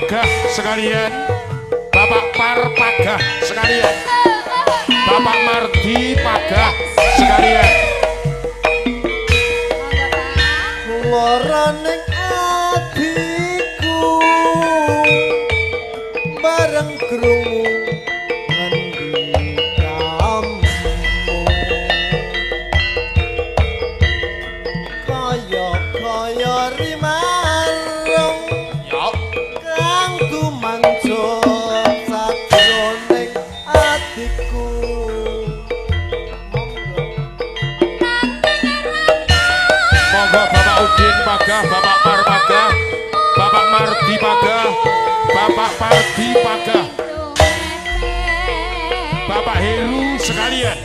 Pagah sekalian, Bapak Par Pagah sekalian, Bapak Mardi Pagah sekalian. Loroning adikku bareng krungu ngendikamu kaya rimarong kang tumancut sajroning adikku. Monggo Bapak Udin Pagah, Bapak Par Pagah, Bapak Mardi Pagah, Bapak Pardi Pagah, Bapak Heru sekalian.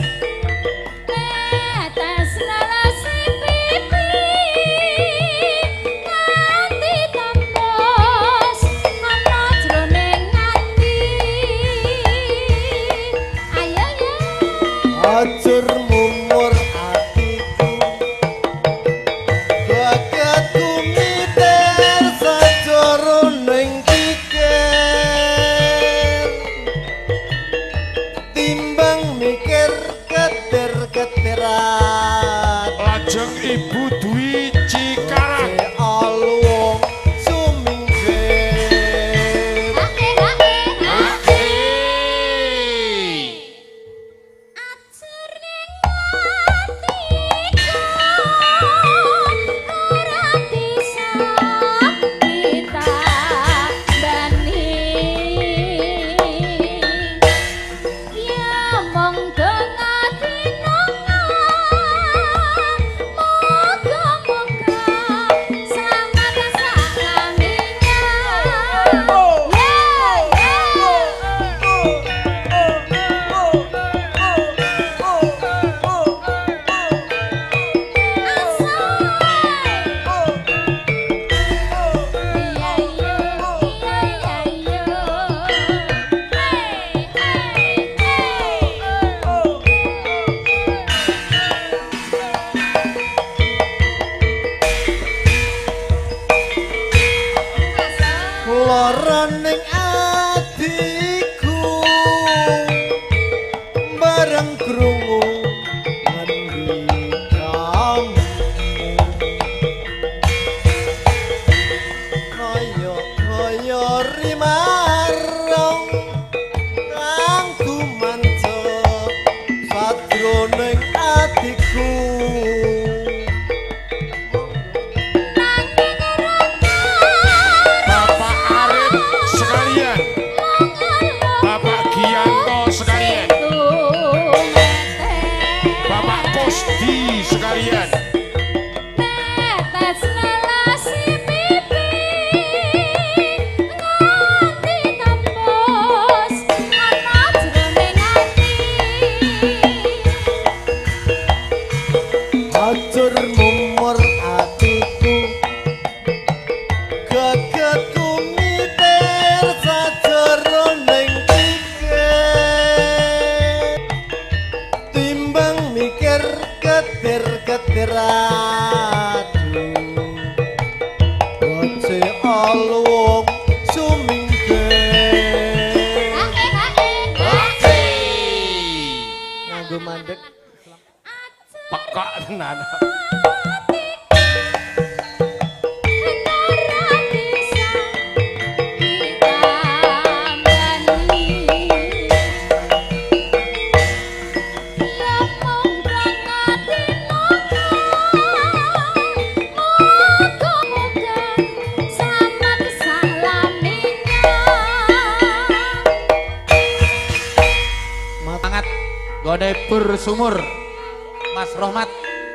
Ajur mumur atiku bagatku miter sajroning pikir timbang mikir ketir-ketiran Lajeng Ibu Dwi Cikarang. alung sumingkir loroning adikku bareng krungu ngendikamu kaya rimarong kang tumancut sajroning adikku. Bapak Arif sekalian, Bapak Gianto sekalian, Bapak Kosti sekalian, Ajur mumur atiku gagatku miter sajroning pikir timbang mikir ketir-ketiran oce alung sumingkir nganggo mandek pekak tenan. Semangat gode bersumur Mas Rohmat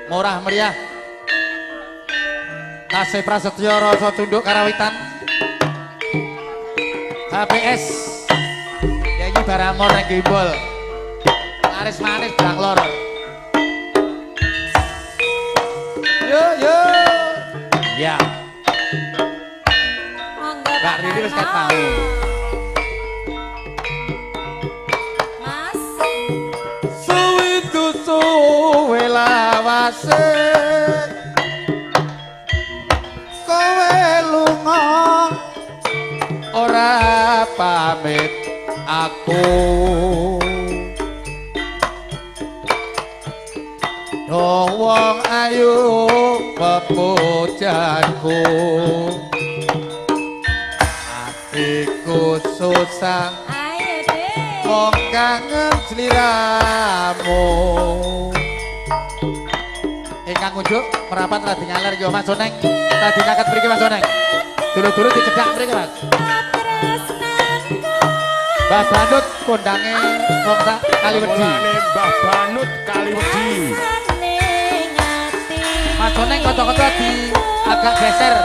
murah meriah Kasih Prasetyo Rasa Tunduk Karawitan HPS Nyanyi Baramor yang gimbol manis-manis Branglor yo yo ya Mbak Riri wis ket mau suwe lawase kowe lunga ora pamit aku Dong wong ayu pepujanku Atiku susah Ayo deh. wong kangen sliramu Ingkang unjuk merapat radi ngaler yo Mas Oneng radi nyaket mriki Mas Oneng dulu-dulu dicedhak mriki Mas Mbah Banut kondange wong sak Kaliwedi Mulane Mbah Banut Kaliwedi. Mas Oneng kocok-kocok di agak geser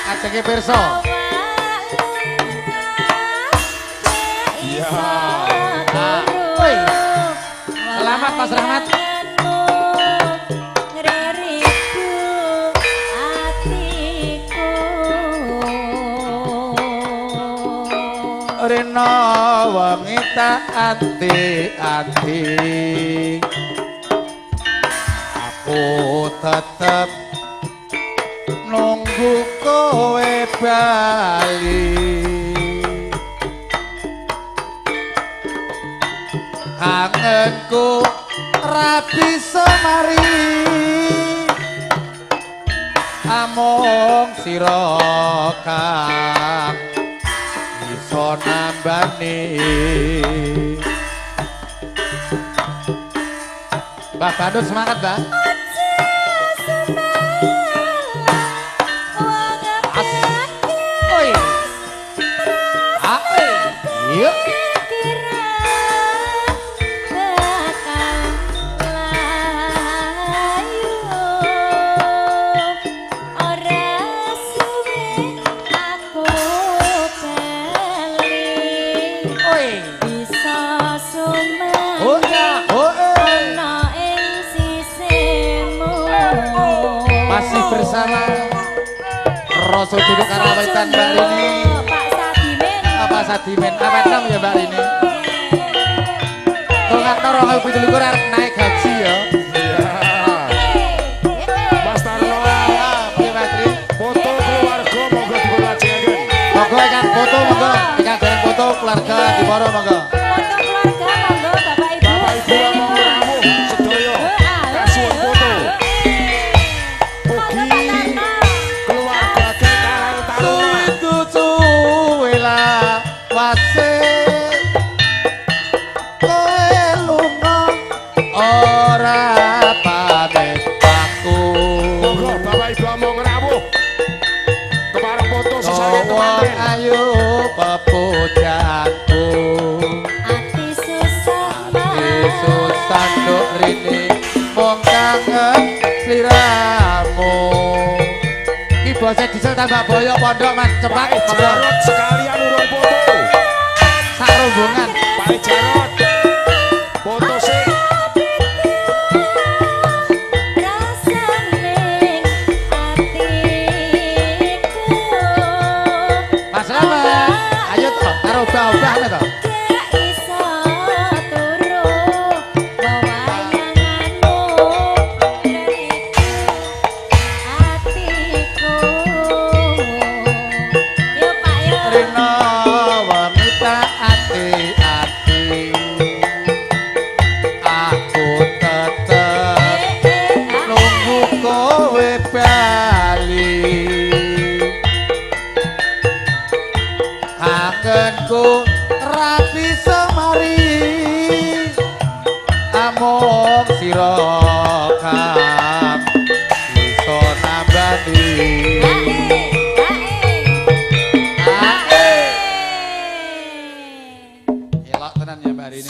ajenge pirsa Iya. Woi selamat Mas Rahmat Rena wengi tak ati-ati Aku tetep nunggu kowe bali Kangenku rabi semari Among sira kang iso nambani Mbah Bandut semangat Mbah Oi Ae Yuk Masih bersama Rosso Duduk Karawitan Mbak Rini Pak Sadimen Apa enam ya Mbak Rini Tongak norong aku pitulikur arep naik gaji ya Mas Tarno. Foto keluarga monggo dipelajengaken. Monggo ikan foto monggo ikan dereng foto keluarga di Poro monggo Bapak Ibu yang mau rawuh sedaya kasuwun foto. Ugi keluarga Karang Taruna. Tunggu cuwela wase kowe lunga ora pamit aku Monggo Bapak Ibu yang mau rawuh. Kepareng foto sesajen wong temanten. ayu pepujanku Yesus tanduk rini mong kangen sliramu Ki bose diesel tambah boyok pondok Mas cepat Pak Jarot sekalian urung foto. sak rombongan Pak Jarot foto sih. Mas Rama ayo toh karo obah-obah to Rina wanita ati-ati aku tetep nunggu kowe bali kangenku rapi semari among sira kang iso nambani elok tenan ya Mbak Rini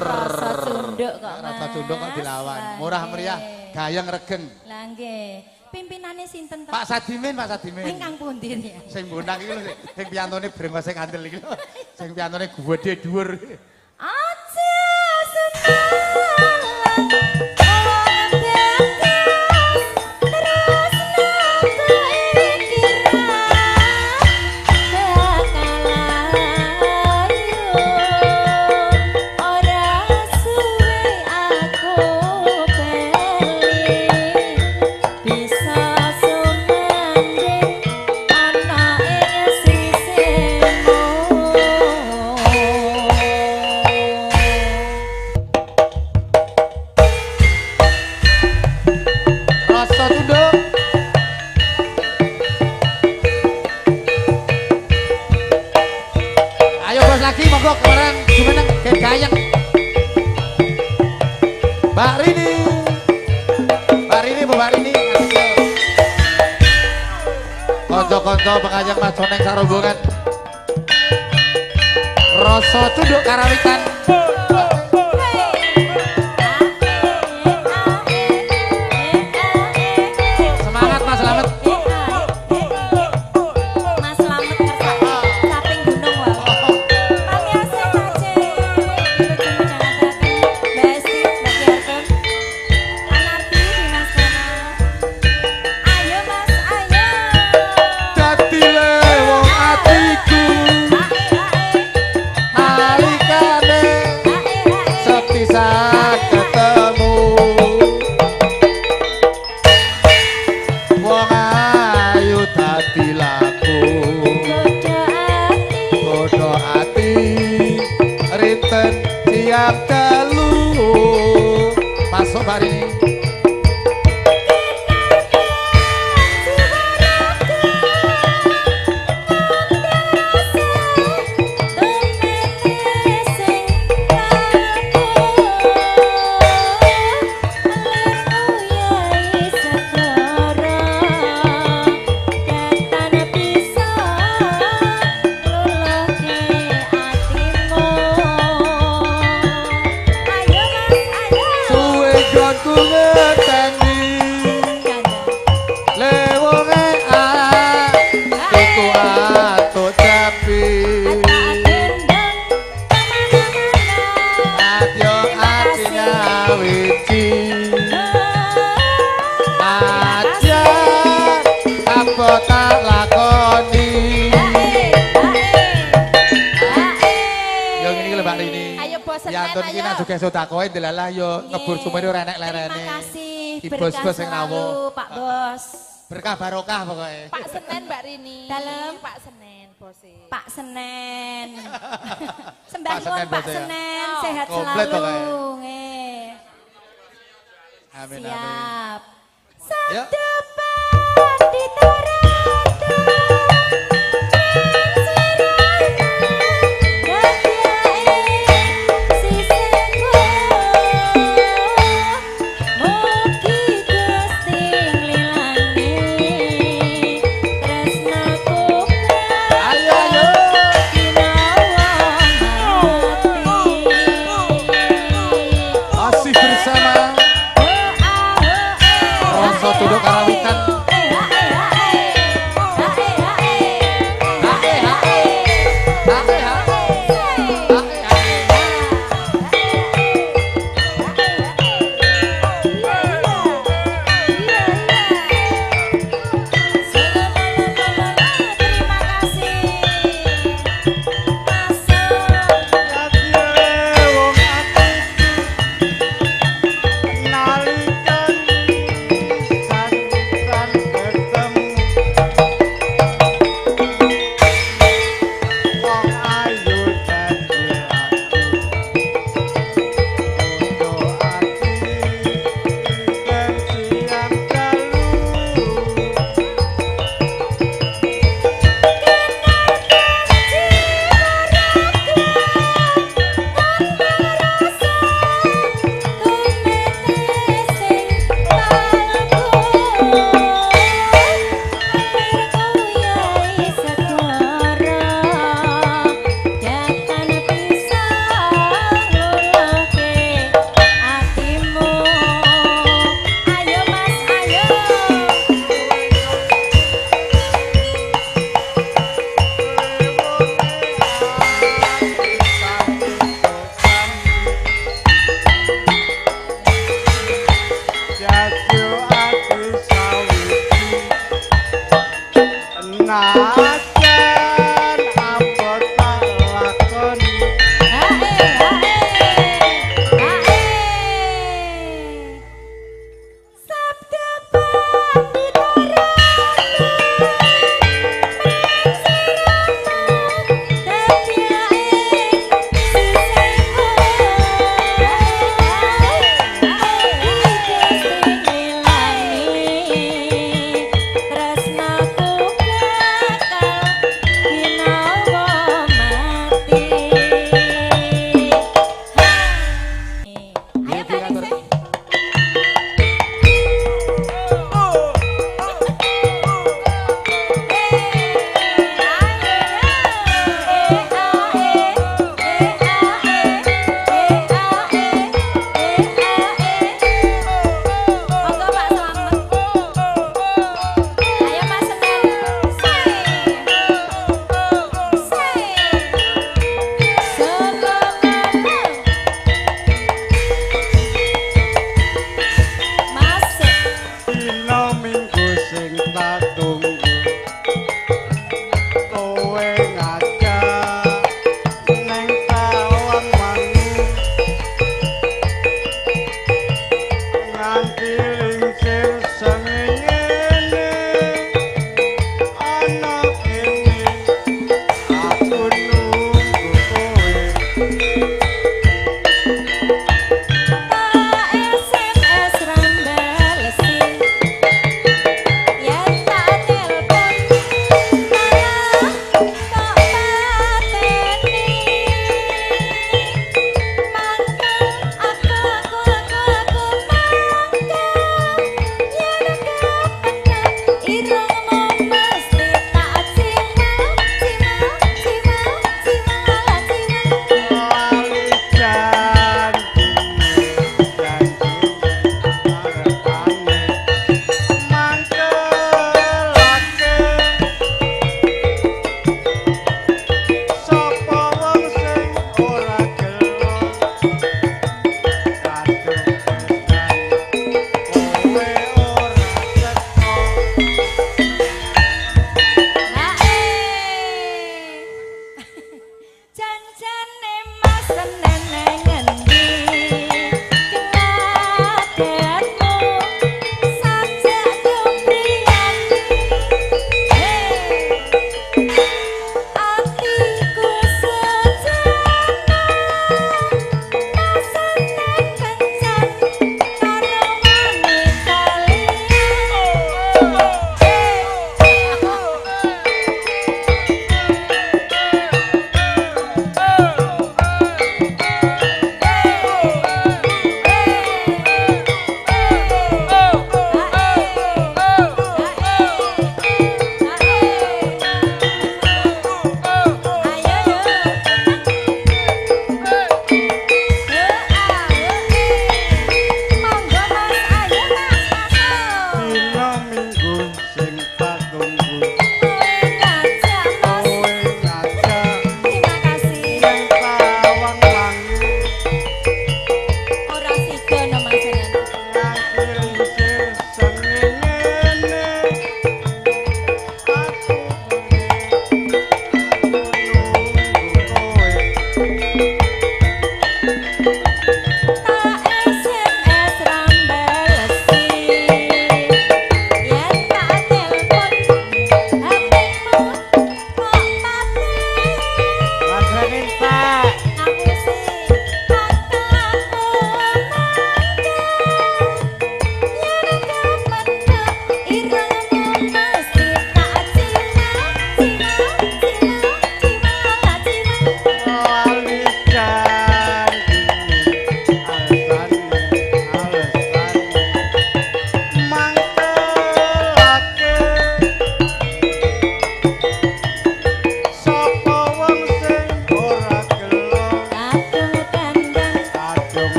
Rasa cunduk kok. rasa cunduk kok dilawan murah meriah gayeng regeng Lah nggih. Pimpinane sinten to? Pak Sadimin Ingkang pundi ya? sing bonang iki lho sing piyantone brengose kandel iki lho sing piyantone gedhe dhuwur Aja senalan Bisa sumanding ana ing lagi monggo kemarin jumeneng gayeng. Mbak Rini. Mbak Rini, Mbak Rini. Konco-konco pengajak maconeng sarombongan. Rasa Cunduk Karawitan. Semangat Mas Slamet. Mas Slamet kersake caping gunung wae. Kami asih aja. Dilucu menjangataken Mbak Esti, Mbak Kiarton. Anarti Dimas Kana. Ayo Mas, ayo. Dadile wong atiku nalikane sepisan ketemu wong ayu dadi laku godho ati rinten tiap dalu masuk bari suwe jonku ngeteni lewonge tuku atut capi atyo ati ngawiti aja apa tak lakoni yo ngene iki lho Mbak Rini Ayo bosen ya antun men, iki ayo. nang juga sedakoe delalah yo ngebur sumene ora enek Terima lerene kasih Di berkah bos-bos yang selalu ngawo. Pak Bos. berkah barokah pokoknya Pak Senen Mbak Rini. Dalam. Pak Senen bose. Pak Senen. Sembah Pak Senen nuwun Pak bos ya. Senen, sehat Komplit selalu. pokoknya. Nggih. amin amin Siap. Yuk. Sedepan di ayo ayo masih bersama Rasa Cunduk Karawitan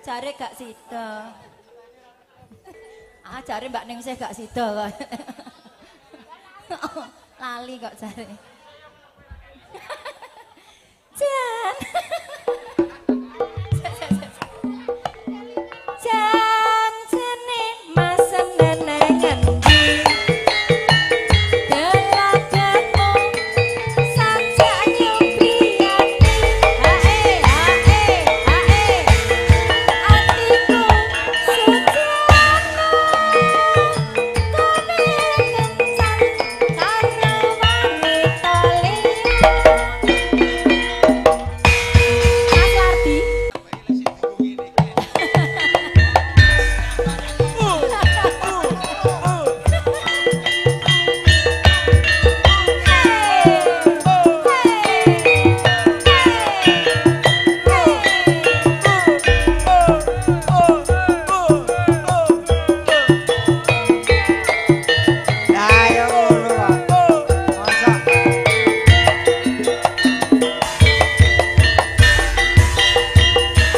Jare gak sida. Ah jare Mbak Ningsih gak sida kok. Lali kok jare. Jan. Jan jane masen nenengan di delapanmu sanjak nyupian hae atiku sejana kene kencan karo wanita liya Mas Lardi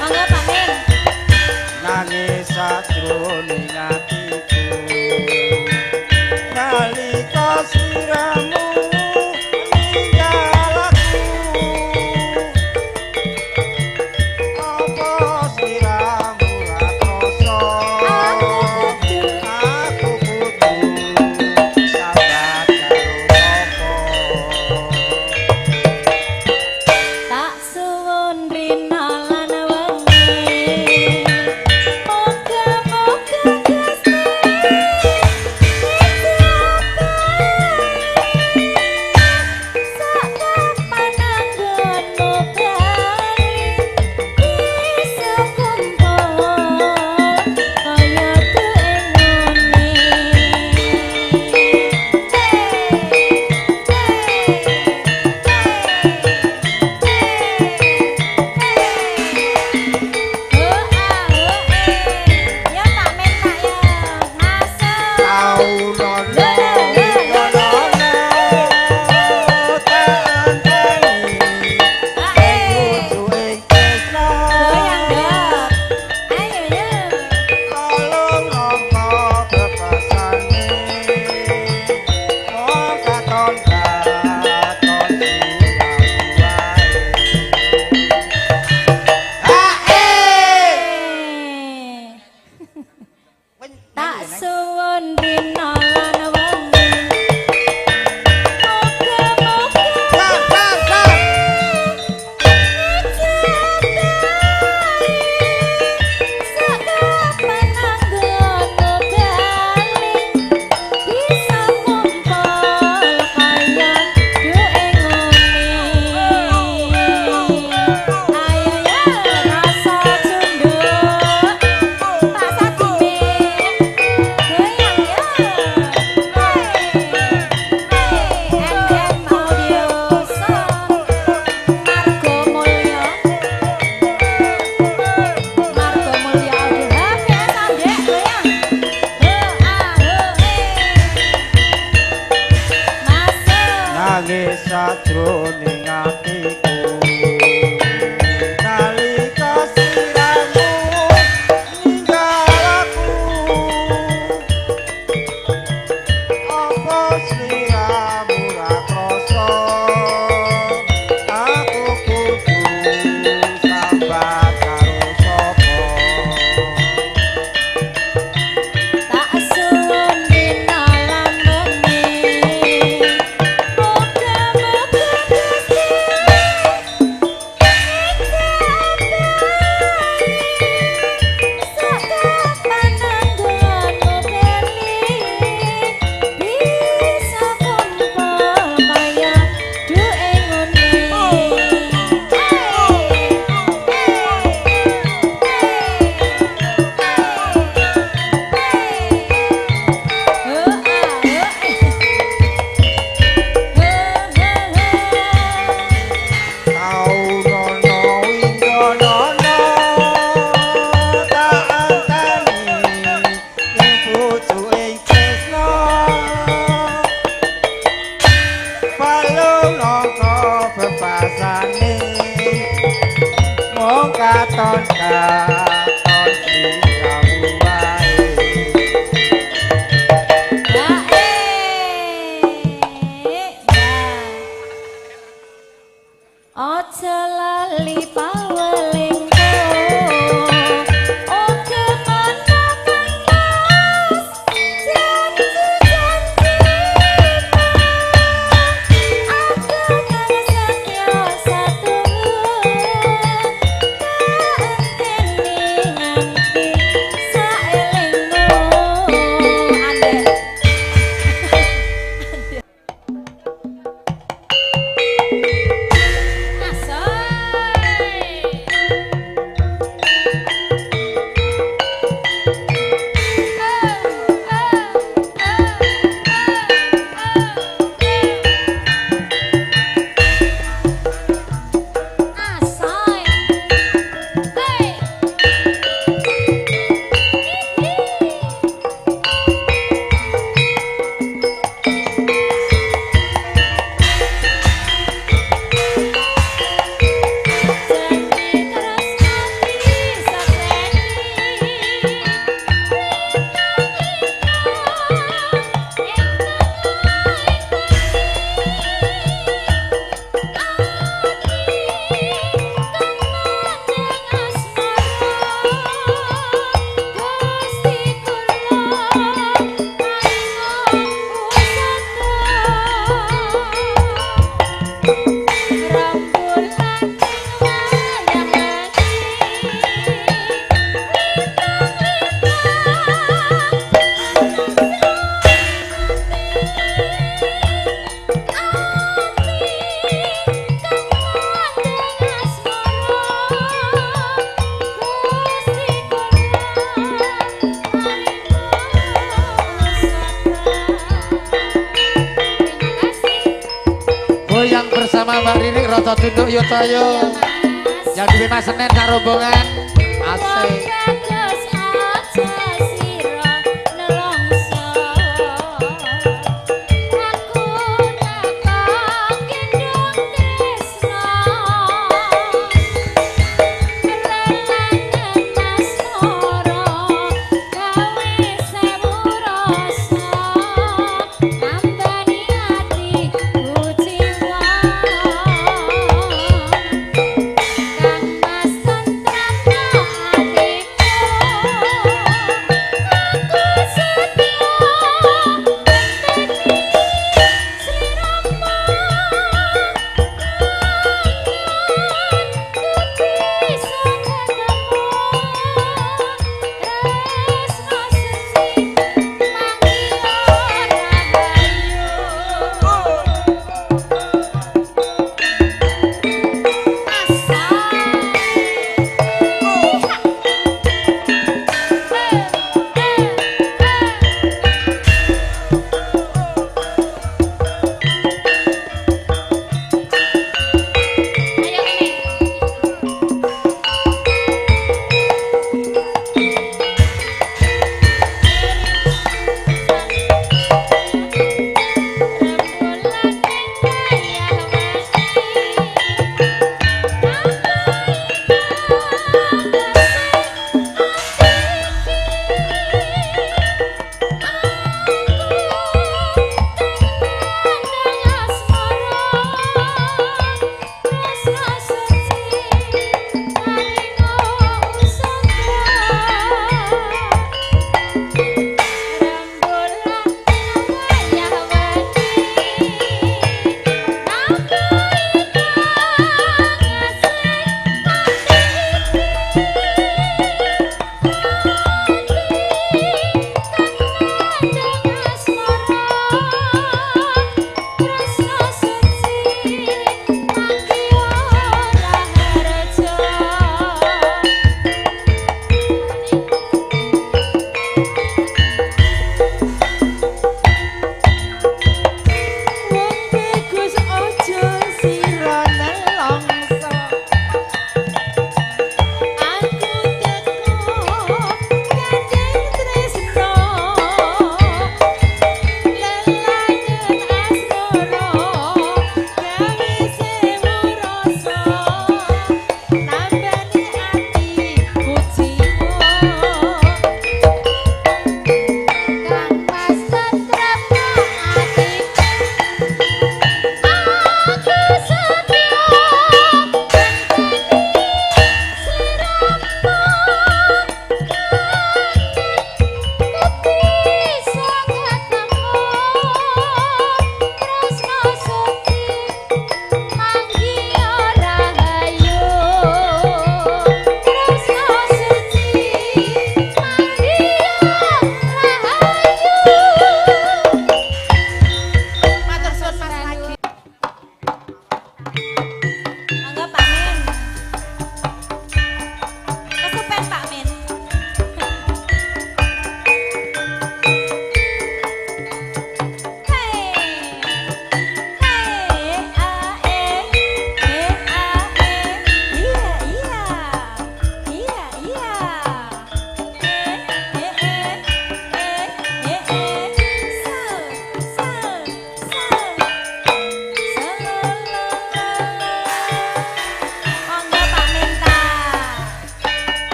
Mangga Pak Min. Nangis sajroning atiku nalika sliramu ninggal aku apa sliramu ra krasa aku kudu sabar karo Tak suwun rina lan wengi moga-moga Gusti sak kapan anggono bali bisa kumpul kaya Ya Pak Men Pak ya masuk goyang dok ayo ya tak suwun dina lan wengi moga-moga sak kapan anggono bali bisa kumpul kaya duwe ngene ayo ya rasa cunduk Pak Sadimin Rata Tunduk Yotoyo yang di Mas Senen sarombongan asik.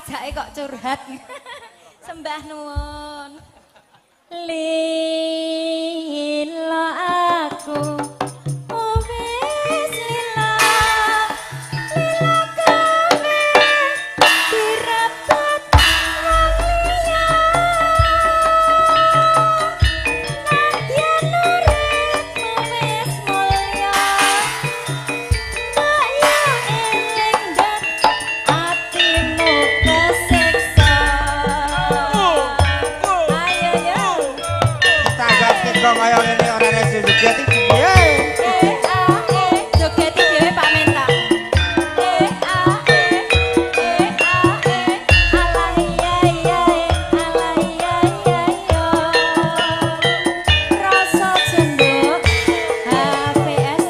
ajake kok curhat. Sembah nuwun. Lila aku wis lila lila kowe direbut wong liya nadyan uripmu wis mulya mbok yo eling dan atimu kesiksa ayo yo Tanggap kita kaya ngene ora resi joget iki piye? joget dhewe Pak Menta. Alah iya iya alah iya iya yo. Rasa jenduk HVS.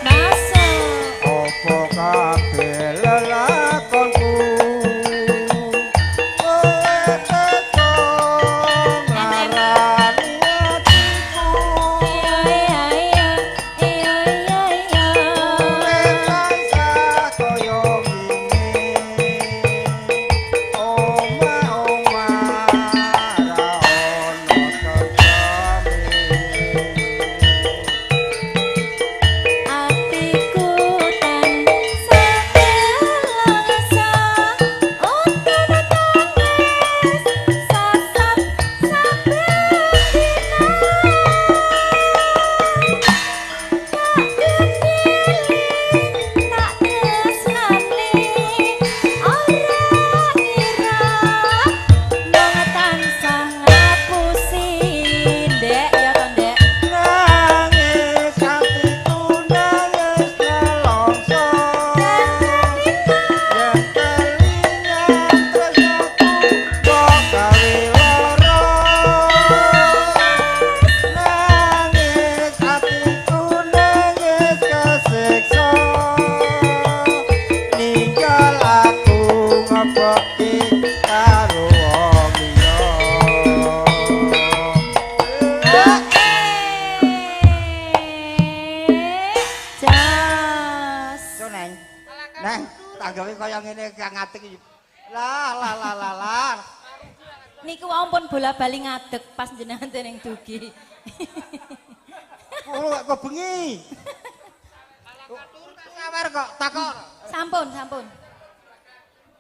Masuk. Apa kabeh lelakonku kowe teko nglarani atiku Iya iya iya iya iya iya. rasa kaya ngene oma-oma ra ono kejame Atiku tan sedelangsa untuk nangis sasat sampai dina tak tresnani ora ngira mung tansah ngapusi ndek ya to ndek. nangis atiku nangis nelongso yen kelingan tresnaku kok gawe lara nangis atiku nangis kesiksa ninggal aku ngeboki karo wong liya Jas. Yo Neng. Neng, tanggape kaya ngene kang ngatik iki. Lah. Niku ampun bola-bali ngadeg pas jenengan ning dugi. Kok bengi. Turu tak sawer kok takon. Sampun.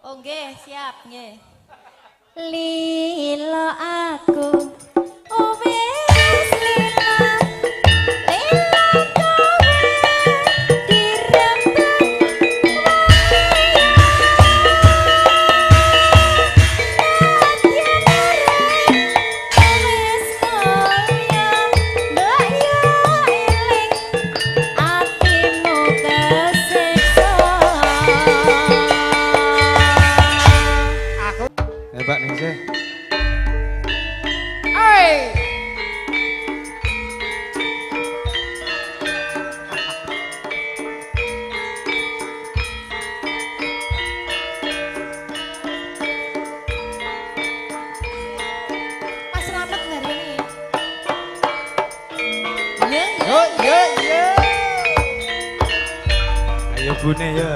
Oh nggih, siap nggih. Lila aku wis lila lila kowe dirembet Pak Ningsih. Mas Slamet hari ini. Yo. Ayo bune ya.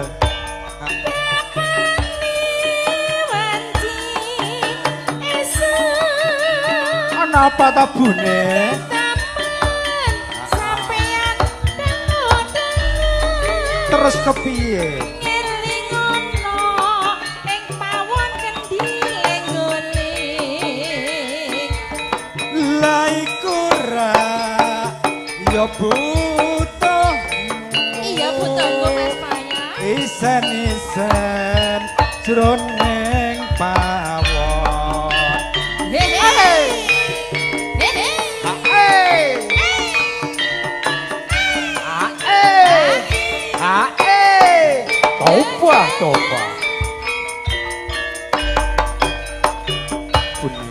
Ana apa ta bune? Terus kepiye? Lah iku ra ya butuh Iya butuh nggo Mas Paya. isen jroning pawon. Toba. Bune.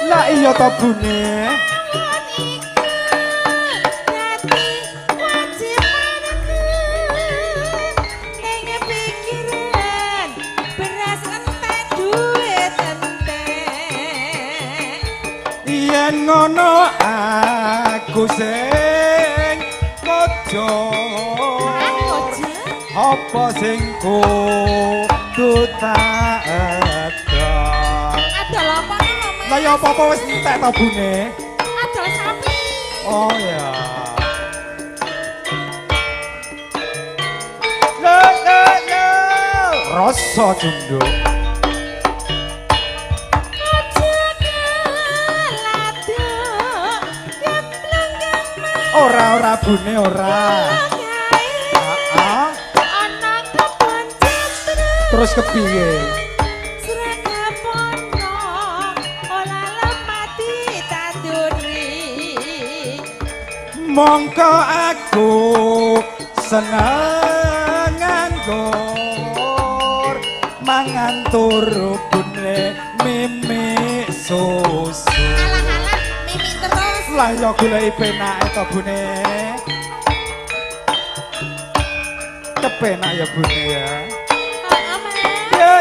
Lah iya ta bune? ngono aku sing kojo apa sing kudu tak edok Adol apa nih Mama? lah ya apa-apa wis entek to bune Adol sapi. oh ya yo rasa junduk ora bune ora terus kepiye mongko aku seneng nganggur mangan turu bune mimi susu Alah-alah mimik terus. lah ya goleki penake to bune kepenak ya bune ya yo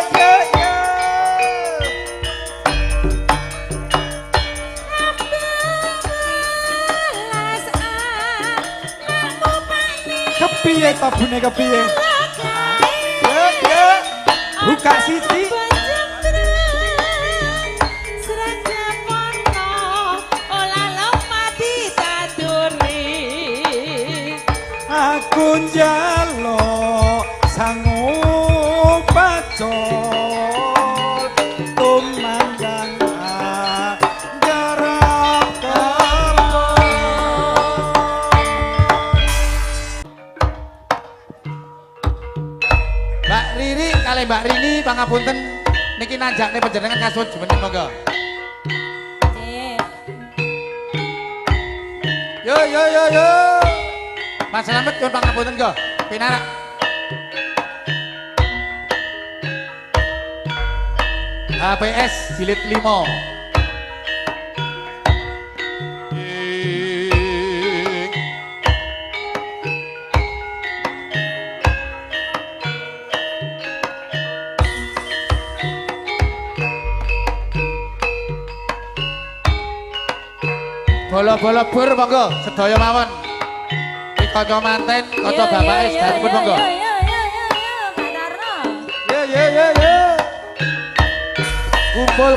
kepiye to bune kepiye yo buka siji aku njaluk sangu pacul tumandang garap Mbak Riri kali Mbak Rini pangapunten niki nanjakne panjenengan kasut jumeneng monggo yo Mas Slamet nyuwun pangapunten go. Pinarak. HPS jilid 5. Bola-bola bur monggo sedaya mawon. Kanca manten, kanca bapake sedanipun monggo. Yo. Kumpul.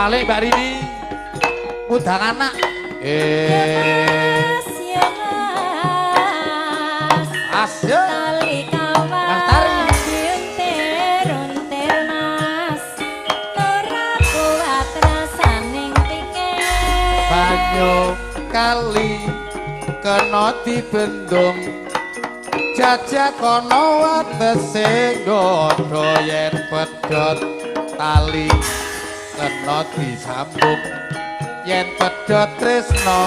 Balik Mbak Rini ngundang anak Asya Tali kawan diuntir-untir mas ora kuat rasaning pikir banyu kali kena dibendung jajak kono watese nggodho yen pedhot tali kena disambung yen pedhot tresno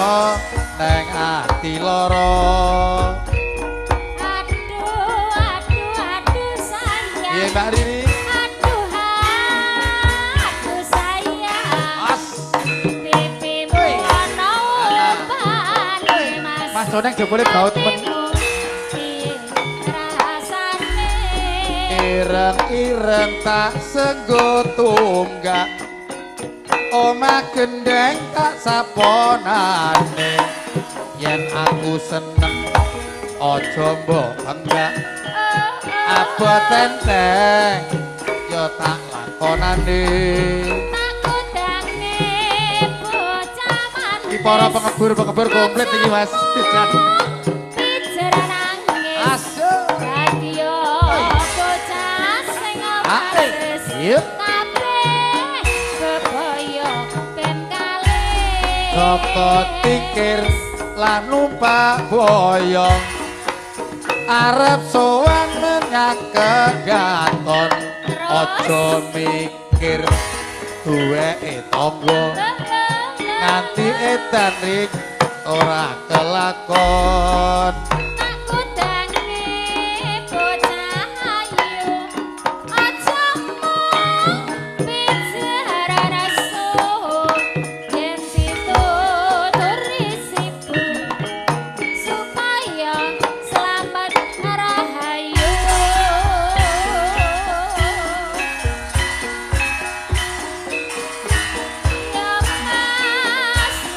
neng ati lara. Aduh sayang. Iya Mbak Riri. Aduh sayang. As. Pipimu ana ubane mas. Mas Joneng jebule bau temen. Rasane. Ireng-ireng tak senggo tunggak. Omah gendeng tak saponane. Yen aku seneng aja mbok enggak. Abot tenteng yo tak lakonane. Takut dange bocah mandes. Iki para pengebur komplit iki Mas. Pijeran nangis. Asyik. Dadi yo bocah sing omaris. Yuk. Kabeh bebaya ben kalih. Koko tikir lan numpak boyong. Arep sowan menyang kegaton. Aja mikir duweke tangga. Nganti edan rik ora kelakon. Takut dange bocah ayu. Aja mung pijeran asu. Yen ditutur isimu supaya selamat rahayu.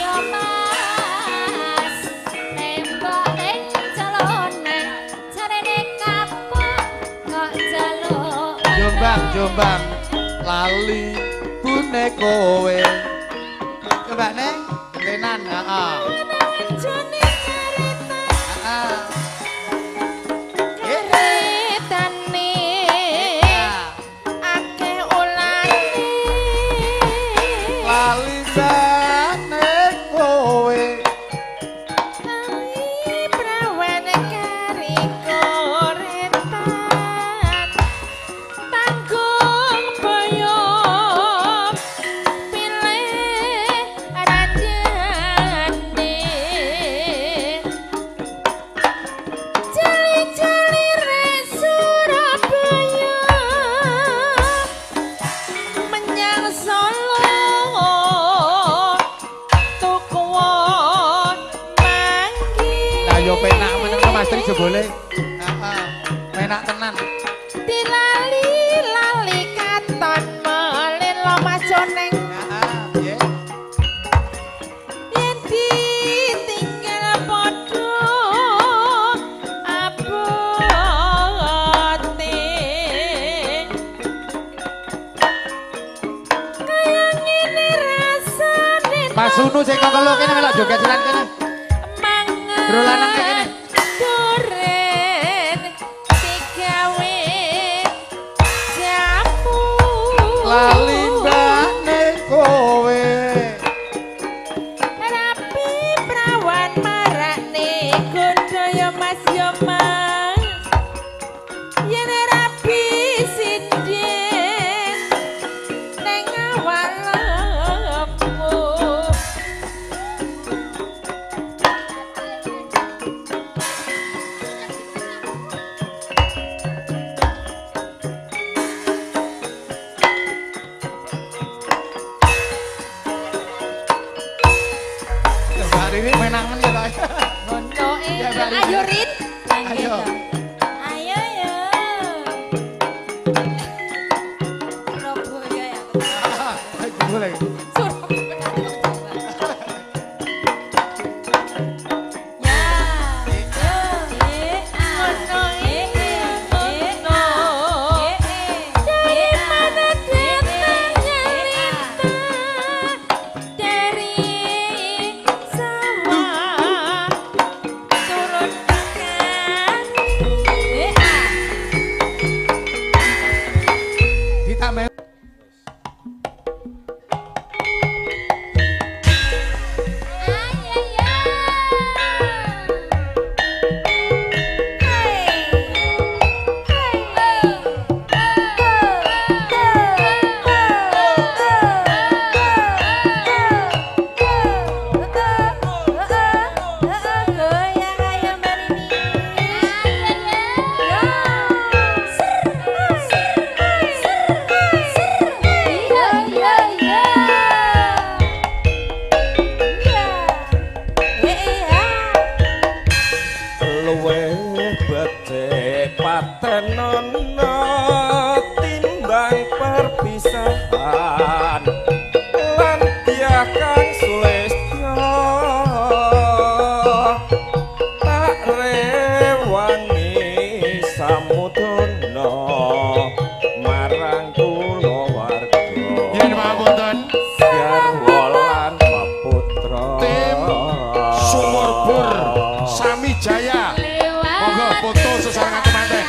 Yo mas, nembak ning calone, jarene kapok kok jaluk. Jombang lali bune kowe. Coba neng tenan heeh. Jane cerita Heeh. ceritane akeh ulane. Lali bane kowe. Prawan kari koretan tanggung boyong pilih rajane cili-cili re Surabaya menyang Solo tuku manggi. Lah yo penak meneng Mas Tri jebole. Heeh. Penak tenan. Dilali-lali katon melin lo Mas Joneng. Heeh, nggih. Yen ditinggal padha abote. Kaya ngene rasane. Mas Sunu sing kok kene melok joget silan kene. Mangan Bro lanang kayak gini. duren digawe jamu. Lali bane kowe. Rapi prawan marane gondo yo mas yo mas. Yen rapi sinden neng awak lembu. Mbak Riri penak men ya, Pak. Gondo Ya, Mbak Riri. ayo Rit. Ayo. Ayo yo. Surabaya ya. Boleh. perpisahan lan tiakan sulestyo tak rewangi samudana marang kula warga yen mawonten garwa lan peputra tim Sumur Bur Sami Jaya monggo foto sesarengan temanten.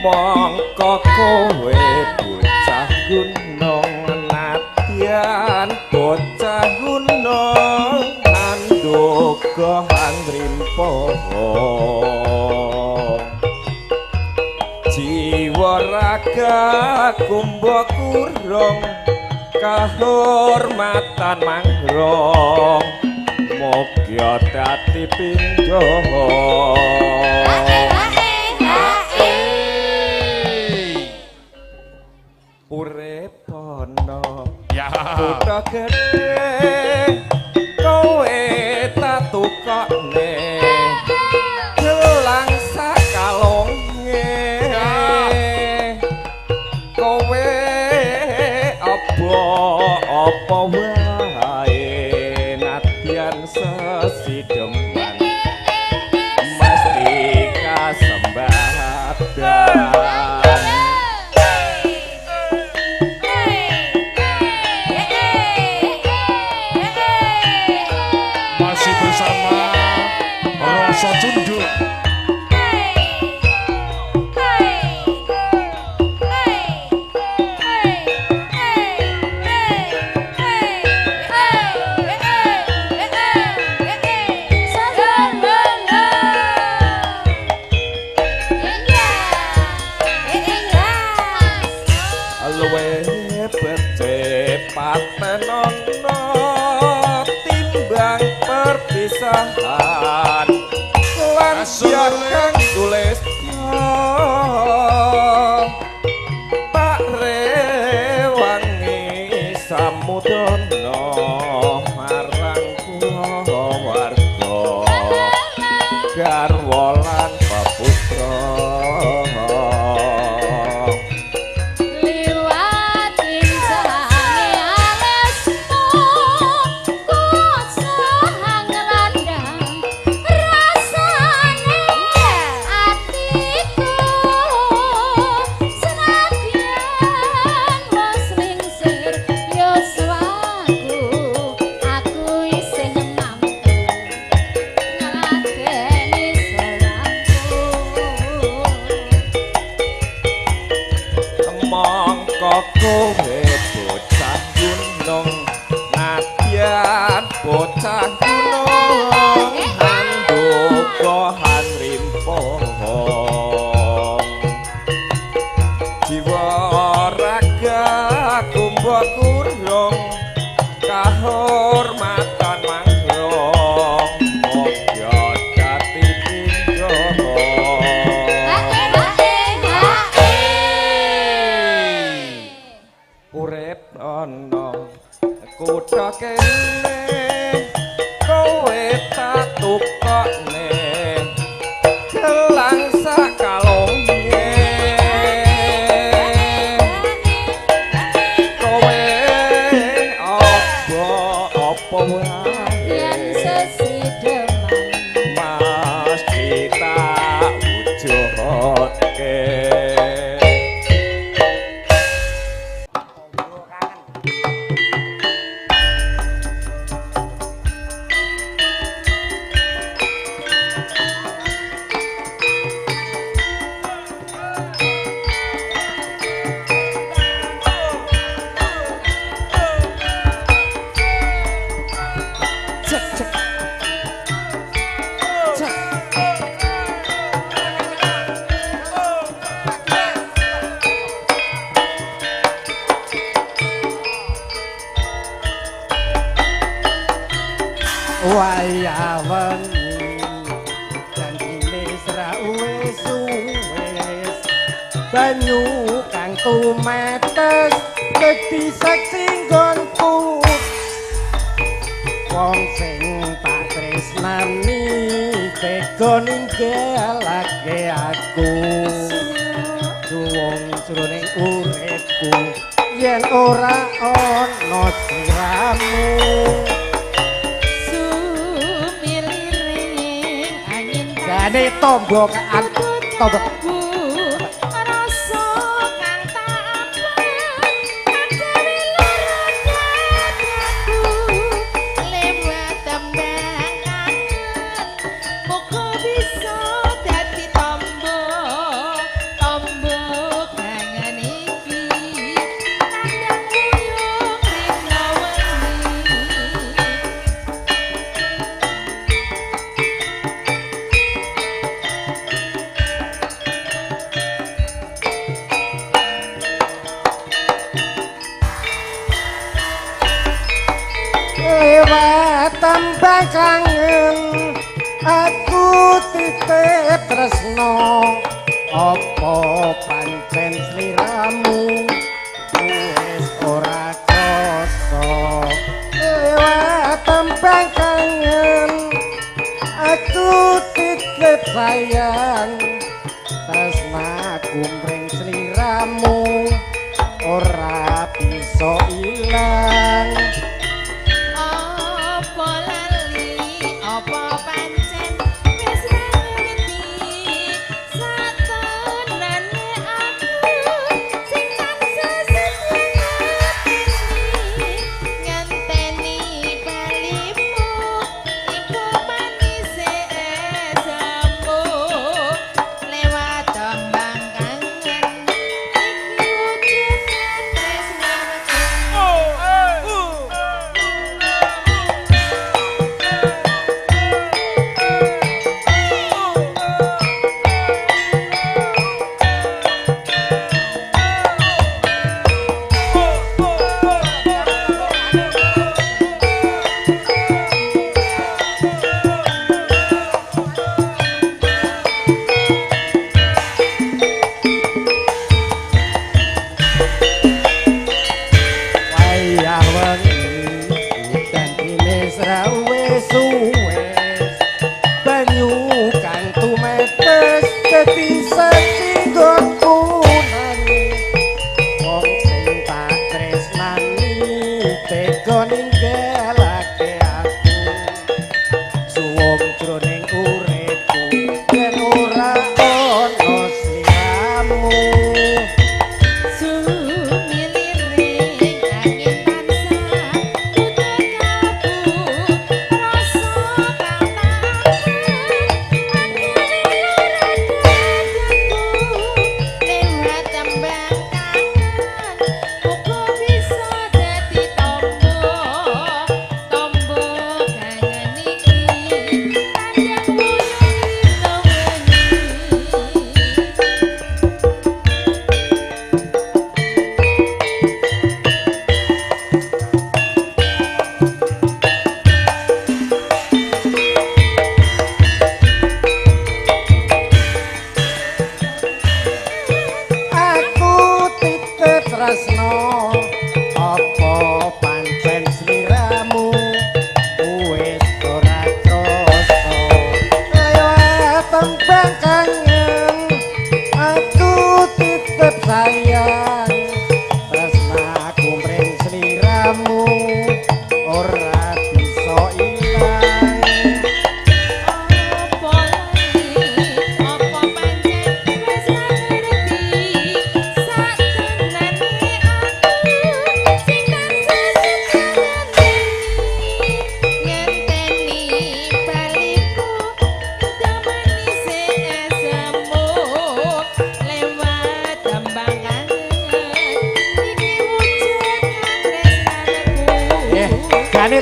mongko kowe bocah gunung nadyan bocah gunung anduga andrimpo jiwa raga kumba kurung kahormatan mangrong mogya dadi pindha urip ana Ya. kutha gedhe kowe tak tukokne gelang sakalonge kowe apa wae nadyan sesideman mesti kasembadan masih bersama Rasa Cunduk. luwe becik patenono timbang perpisahan lan siakang sulestyo tak rewangi samudana marang kula warga garwa lan peputra mongko kowe bocah gunung nadyan bocah gunung anduga hanrimpo jiwa raga kumba kurung kahormatan mangrong mogya dadi pindha urip ana kutha kene kowe tak tukokne gelang sakalonge kowe apa wae mesti tak wujudke wayah wengi janjine sra wis banyu kang tumetes dadi saksi nggonku wong sing tak tresnani tega ninggalake aku wong jroning uripku yen ora ana sliramu sumiliring angin jane tombo kaan tombo tambah kangen aku titip tresno apa pancen sliramu wis ora krasa tambah kangen aku titip sayang tresnaku mring sliramu ora bisa ilang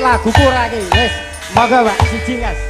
lagu kurang iki wis monggo Pak siji Mas